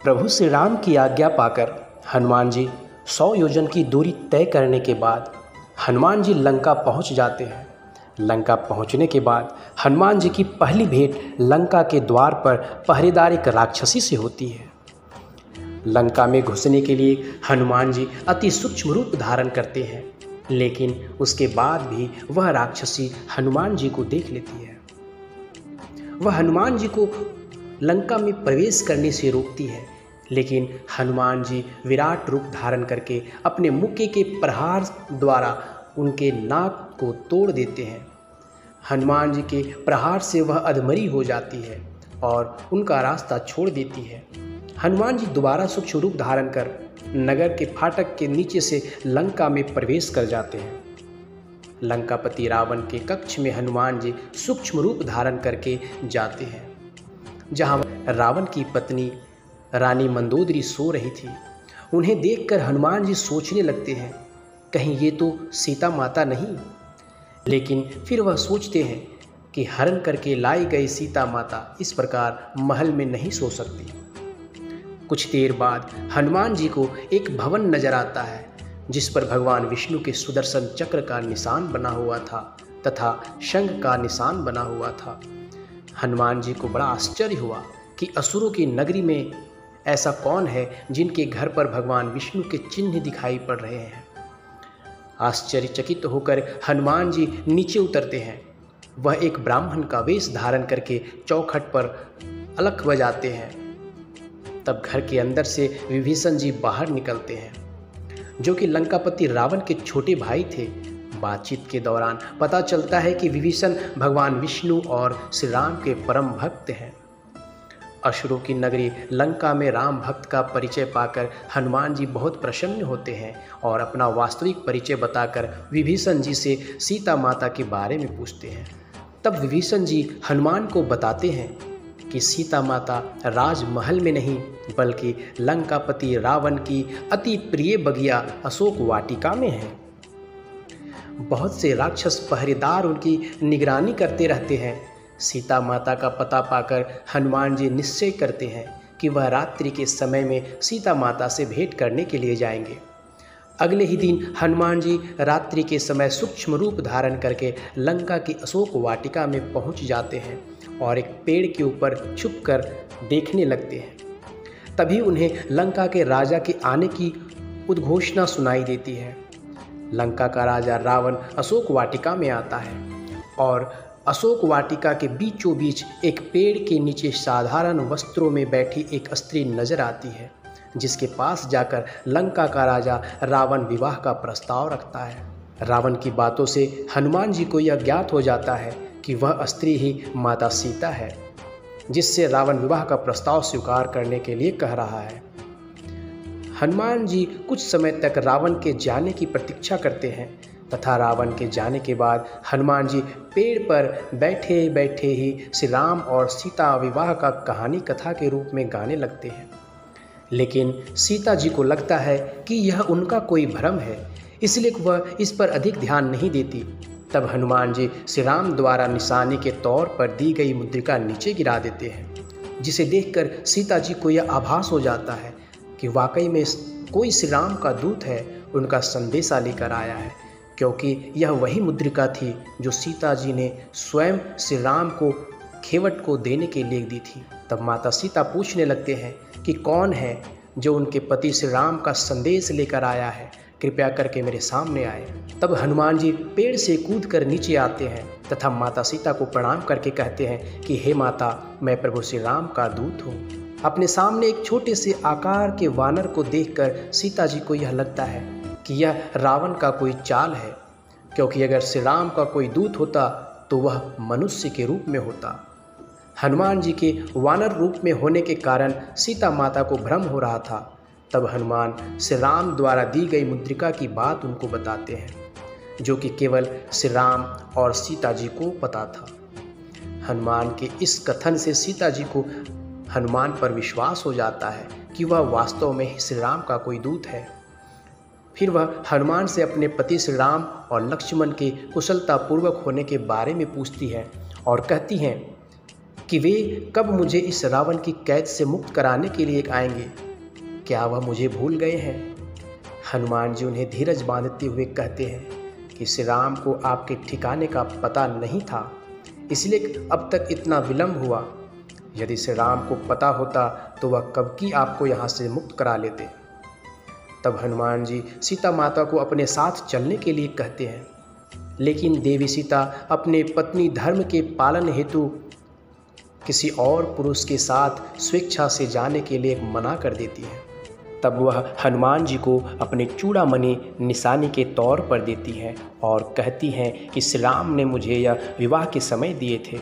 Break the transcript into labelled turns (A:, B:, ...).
A: प्रभु श्री राम की आज्ञा पाकर हनुमान जी 100 योजन की दूरी तय करने के बाद हनुमान जी लंका पहुंच जाते हैं। लंका पहुंचने के बाद हनुमान जी की पहली भेंट लंका के द्वार पर पहरेदार एक राक्षसी से होती है। लंका में घुसने के लिए हनुमान जी अति सूक्ष्म रूप धारण करते हैं, लेकिन उसके बाद भी वह राक्षसी हनुमान जी को देख लेती है। वह हनुमान जी को लंका में प्रवेश करने से रोकती है, लेकिन हनुमान जी विराट रूप धारण करके अपने मुक्के के प्रहार द्वारा उनके नाक को तोड़ देते हैं। हनुमान जी के प्रहार से वह अधमरी हो जाती है और उनका रास्ता छोड़ देती है। हनुमान जी दोबारा सूक्ष्म रूप धारण कर नगर के फाटक के नीचे से लंका में प्रवेश कर जाते हैं। लंकापति रावण के कक्ष में हनुमान जी सूक्ष्म रूप धारण करके जाते हैं, जहां रावण की पत्नी रानी मंदोदरी सो रही थी। उन्हें देखकर हनुमान जी सोचने लगते हैं, कहीं ये तो सीता माता नहीं। लेकिन फिर वह सोचते हैं कि हरण करके लाई गई सीता माता इस प्रकार महल में नहीं सो सकती। कुछ देर बाद हनुमान जी को एक भवन नजर आता है, जिस पर भगवान विष्णु के सुदर्शन चक्र का निशान बना हुआ था तथा शंख का निशान बना हुआ था। हनुमान जी को बड़ा आश्चर्य हुआ कि असुरों की नगरी में ऐसा कौन है जिनके घर पर भगवान विष्णु के चिन्ह दिखाई पड़ रहे हैं। आश्चर्यचकित होकर हनुमान जी नीचे उतरते हैं। वह एक ब्राह्मण का वेश धारण करके चौखट पर अलख बजाते हैं। तब घर के अंदर से विभीषण जी बाहर निकलते हैं, जो कि लंकापति रावण के छोटे भाई थे। बातचीत के दौरान पता चलता है कि विभीषण भगवान विष्णु और श्री राम के परम भक्त हैं। असुरों की नगरी लंका में राम भक्त का परिचय पाकर हनुमान जी बहुत प्रसन्न होते हैं और अपना वास्तविक परिचय बताकर विभीषण जी से सीता माता के बारे में पूछते हैं। तब विभीषण जी हनुमान को बताते हैं कि सीता माता राजमहल में नहीं बल्कि लंकापति रावण की अति प्रिय बगिया अशोक वाटिका में है। बहुत से राक्षस पहरेदार उनकी निगरानी करते रहते हैं। सीता माता का पता पाकर हनुमान जी निश्चय करते हैं कि वह रात्रि के समय में सीता माता से भेंट करने के लिए जाएंगे। अगले ही दिन हनुमान जी रात्रि के समय सूक्ष्म रूप धारण करके लंका की अशोक वाटिका में पहुंच जाते हैं और एक पेड़ के ऊपर छुपकर देखने लगते हैं। तभी उन्हें लंका के राजा के आने की उद्घोषणा सुनाई देती है। लंका का राजा रावण अशोक वाटिका में आता है और अशोक वाटिका के बीचों बीच एक पेड़ के नीचे साधारण वस्त्रों में बैठी एक स्त्री नजर आती है, जिसके पास जाकर लंका का राजा रावण विवाह का प्रस्ताव रखता है। रावण की बातों से हनुमान जी को यह ज्ञात हो जाता है कि वह स्त्री ही माता सीता है, जिससे रावण विवाह का प्रस्ताव स्वीकार करने के लिए कह रहा है। हनुमान जी कुछ समय तक रावण के जाने की प्रतीक्षा करते हैं तथा रावण के जाने के बाद हनुमान जी पेड़ पर बैठे बैठे ही श्री राम और सीता विवाह का कहानी कथा के रूप में गाने लगते हैं। लेकिन सीता जी को लगता है कि यह उनका कोई भ्रम है, इसलिए वह इस पर अधिक ध्यान नहीं देती। तब हनुमान जी श्री राम द्वारा निशानी के तौर पर दी गई मुद्रिका नीचे गिरा देते हैं, जिसे देखकर सीता जी को यह आभास हो जाता है कि वाकई में कोई श्री राम का दूत है, उनका संदेशा लेकर आया है, क्योंकि यह वही मुद्रिका थी जो सीता जी ने स्वयं श्री राम को खेवट को देने के लिए दी थी। तब माता सीता पूछने लगते हैं कि कौन है जो उनके पति श्री राम का संदेश लेकर आया है, कृपया करके मेरे सामने आए। तब हनुमान जी पेड़ से कूद कर नीचे आते हैं तथा माता सीता को प्रणाम करके कहते हैं कि हे माता, मैं प्रभु श्री राम का दूत हूँ। अपने सामने एक छोटे से आकार के वानर को देखकर सीता जी को यह लगता है कि यह रावण का कोई चाल है, क्योंकि अगर श्री राम का कोई दूत होता तो वह मनुष्य के रूप में होता। हनुमान जी के वानर रूप में होने के कारण सीता माता को भ्रम हो रहा था। तब हनुमान श्री राम द्वारा दी गई मुद्रिका की बात उनको बताते हैं, जो कि केवल श्री राम और सीता जी को पता था। हनुमान के इस कथन से सीता जी को हनुमान पर विश्वास हो जाता है कि वह वास्तव में ही श्री राम का कोई दूत है। फिर वह हनुमान से अपने पति श्री राम और लक्ष्मण के कुशलतापूर्वक होने के बारे में पूछती है और कहती हैं कि वे कब मुझे इस रावण की कैद से मुक्त कराने के लिए आएंगे। क्या वह मुझे भूल गए हैं? हनुमान जी उन्हें धीरज बांधते हुए कहते हैं कि श्री राम को आपके ठिकाने का पता नहीं था, इसलिए अब तक इतना विलंब हुआ। यदि श्री राम को पता होता तो वह कब की आपको यहाँ से मुक्त करा लेते। तब हनुमान जी सीता माता को अपने साथ चलने के लिए कहते हैं, लेकिन देवी सीता अपने पत्नी धर्म के पालन हेतु किसी और पुरुष के साथ स्वेच्छा से जाने के लिए मना कर देती है। तब वह हनुमान जी को अपने चूड़ामणि निशानी के तौर पर देती हैं और कहती हैं कि श्री राम ने मुझे यह विवाह के समय दिए थे।